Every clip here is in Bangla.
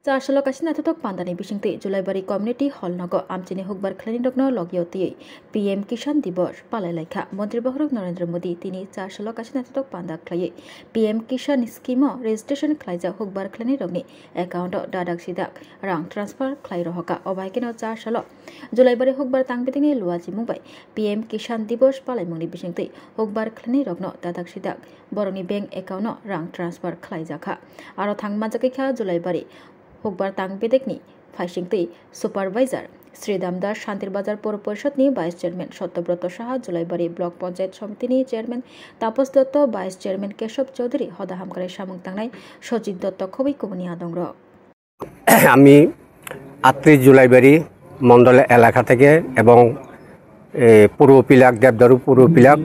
চারশালক আসিনা থক পান্দানি বিশিংতে জুলাইবাড়ি কমিউনিটি হল নগ আমচিনি হুকবার খালিনি রগ্ন লগিয়তিয়ে পিএম কিষাণ দিবস পালাই লাইখা মন্ত্রী বহরক নরেন্দ্র মোদী তিনি চারশালক আসিনা থক পান্দা খ্লাইয়ে পিএম কিষাণ স্কিম রেজিস্ট্রেশন খ্লাইজা হুকবার খালিনি রগনি একাউন্ট দাদাক সিদাক রাং ট্রান্সফার খ্লাই রহকা অবাইকেন চারশালক জুলাইবাড়ি হুকবার তাংবিতিনি লুয়াজি মুম্বাই পিএম কিষাণ দিবস পালাই মুংনি বিশিংতে হুকবার খালিনি রগ্ন দাদাক সিদাক বরনি ব্যাংক একাউন্ট রাং ট্রান্সফার খ্লাইজাখা আরো থাংমাজাखा জুলাইবাড়ি হুকবার তাংবেদেকনি ফাইসিংতে সুপাरवाइजार श्रीदाम दास शांतिर बाजार पौर परिषदनि vice chairman Satyabrata Saha Julaibari block panchayat समितिनि chairman Tapas Datta vice chairman Keshab Chowdhury हदा हामकारे सामुं तांनाय सजित दत्त खबि कुबनि आदंग আমি 38 जुलाइबाड़ी मंडल एलाका থেকে এবং পূর্ব পিলাক দেবদারু পূর্ব পিলাক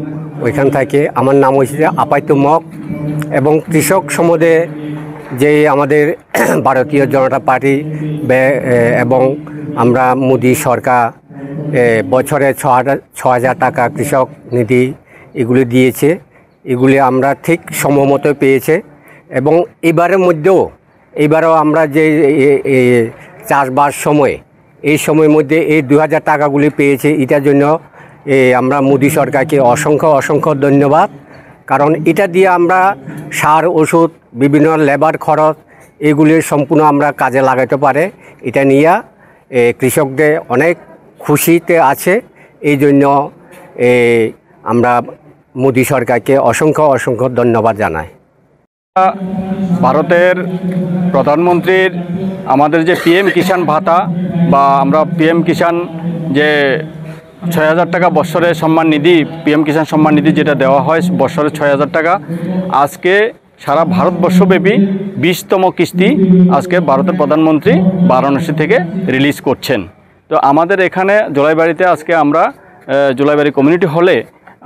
ওইখান থেকে আমার নাম হইছে আপাইতুমক এবং কৃষক সমুদায় যে আমাদের ভারতীয় জনতা পার্টি এবং আমরা মোদী সরকার বছরে ৬,০০০ টাকা কৃষক নিধি এগুলি দিয়েছে এগুলি আমরা ঠিক সময়মতো পেয়েছে এবং এবারেও আমরা যে চাষবাস সময় এই সময়ের মধ্যে এই ২,০০০ টাকাগুলি পেয়েছে এটার জন্য আমরা মোদী সরকারকে অসংখ্য ধন্যবাদ কারণ এটা দিয়ে আমরা সার ওষুধ বিভিন্ন লেবার খরচ এগুলির সম্পূর্ণ আমরা কাজে লাগাতে পারে এটা নিয়ে কৃষকদের অনেক খুশিতে আছে এই জন্য আমরা মোদী সরকারকে অসংখ্য ধন্যবাদ জানাই। ভারতের প্রধানমন্ত্রীর আমাদের যে পিএম কিষাণ ভাতা বা আমরা পিএম কিষাণ যে ৬,০০০ টাকা বছরে সম্মান নিধি পিএম কিষাণ সম্মান নিধি যেটা দেওয়া হয় বছরে ৬,০০০ টাকা আজকে সারা ভারতবর্ষব্যাপী ২০তম কিস্তি আজকে ভারতের প্রধানমন্ত্রী বারাণসী থেকে রিলিজ করছেন। তো আমাদের এখানে জুলাইবাড়িতে আজকে আমরা জুলাইবাড়ি কমিউনিটি হলে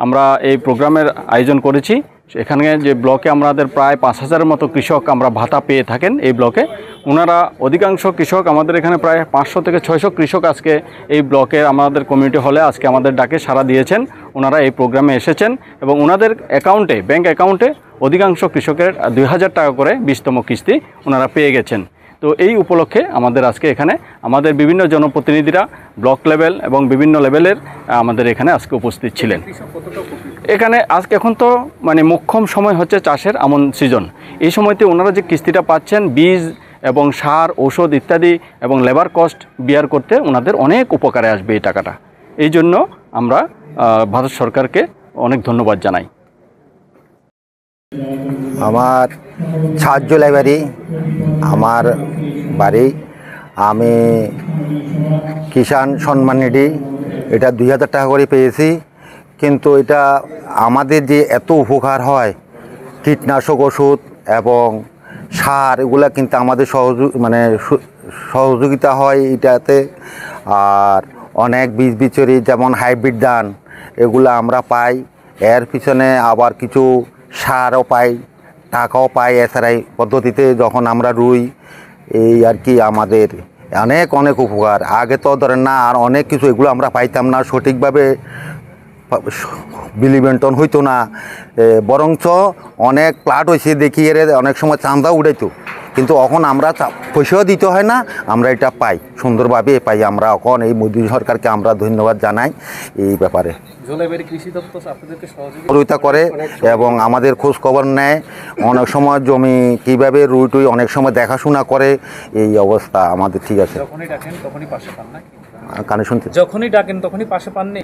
আমরা এই প্রোগ্রামের আয়োজন করেছি। এখানে যে ব্লকে আমাদের প্রায় ৫,০০০-এর মতো কৃষক আমরা ভাতা পেয়ে থাকেন এই ব্লকে ওনারা অধিকাংশ কৃষক আমাদের এখানে প্রায় ৫০০ থেকে ৬০০ কৃষক আজকে এই ব্লকে আমাদের কমিউনিটি হলে আজকে আমাদের ডাকে সাড়া দিয়েছেন ওনারা এই প্রোগ্রামে এসেছেন এবং ওনাদের অ্যাকাউন্টে ব্যাংক অ্যাকাউন্টে অধিকাংশ কৃষকের ২,০০০ টাকা করে ২০তম কিস্তি ওনারা পেয়ে গেছেন। তো এই উপলক্ষে আমাদের আজকে এখানে আমাদের বিভিন্ন জনপ্রতিনিধিরা ব্লক লেভেল এবং বিভিন্ন লেভেলের আমাদের এখানে আজকে উপস্থিত ছিলেন। এখানে আজকে এখন তো মানে মোক্ষম সময় হচ্ছে চাষের আমন সিজন এই সময়তে ওনারা যে কিস্তিটা পাচ্ছেন বীজ এবং সার ঔষধ ইত্যাদি এবং লেবার কস্ট বিয়ার করতে ওনাদের অনেক উপকারে আসবে এই টাকাটা এই জন্য আমরা ভারত সরকারকে অনেক ধন্যবাদ জানাই। আমার ৭ জুলাইবাড়ি আমার বাড়ি আমি কিষাণ সম্মান নিধি এটা ২,০০০ টাকা করে পেয়েছি কিন্তু এটা আমাদের যে এত উপকার হয় কীটনাশক ওষুধ এবং সার এগুলা কিন্তু আমাদের সহযোগিতা হয় এটাতে আর অনেক বীজ বিচরি যেমন হাইব্রিড ধান এগুলো আমরা পাই এর পিছনে আবার কিছু সারও পাই টাকাও পাই এছাড়াই পদ্ধতিতে যখন আমরা রুই এই আর কি আমাদের অনেক উপকার আগে তো ধরেন না আর অনেক কিছু এগুলো আমরা পাইতাম না সঠিকভাবে বিলি বন্টন হইতো না বরঞ্চ অনেক প্লাট হয়েছে দেখিয়ে অনেক সময় চাঁদা উড়াইতো কিন্তু এখন আমরা পয়সাও দিতে হয় না আমরা এটা পাই সুন্দরভাবে পাই আমরা এখন এই মোদী সরকারকে আমরা ধন্যবাদ জানাই এই ব্যাপারে সহযোগিতা করে এবং আমাদের খোঁজ খবর নেয় অনেক সময় জমি কীভাবে রুই টুই অনেক সময় দেখাশোনা করে এই অবস্থা আমাদের ঠিক আছে। যখনই ডাকেন তখনই পাশে পান না কানে শুনতে যখনই ডাকেন তখনই পাশে পাননি।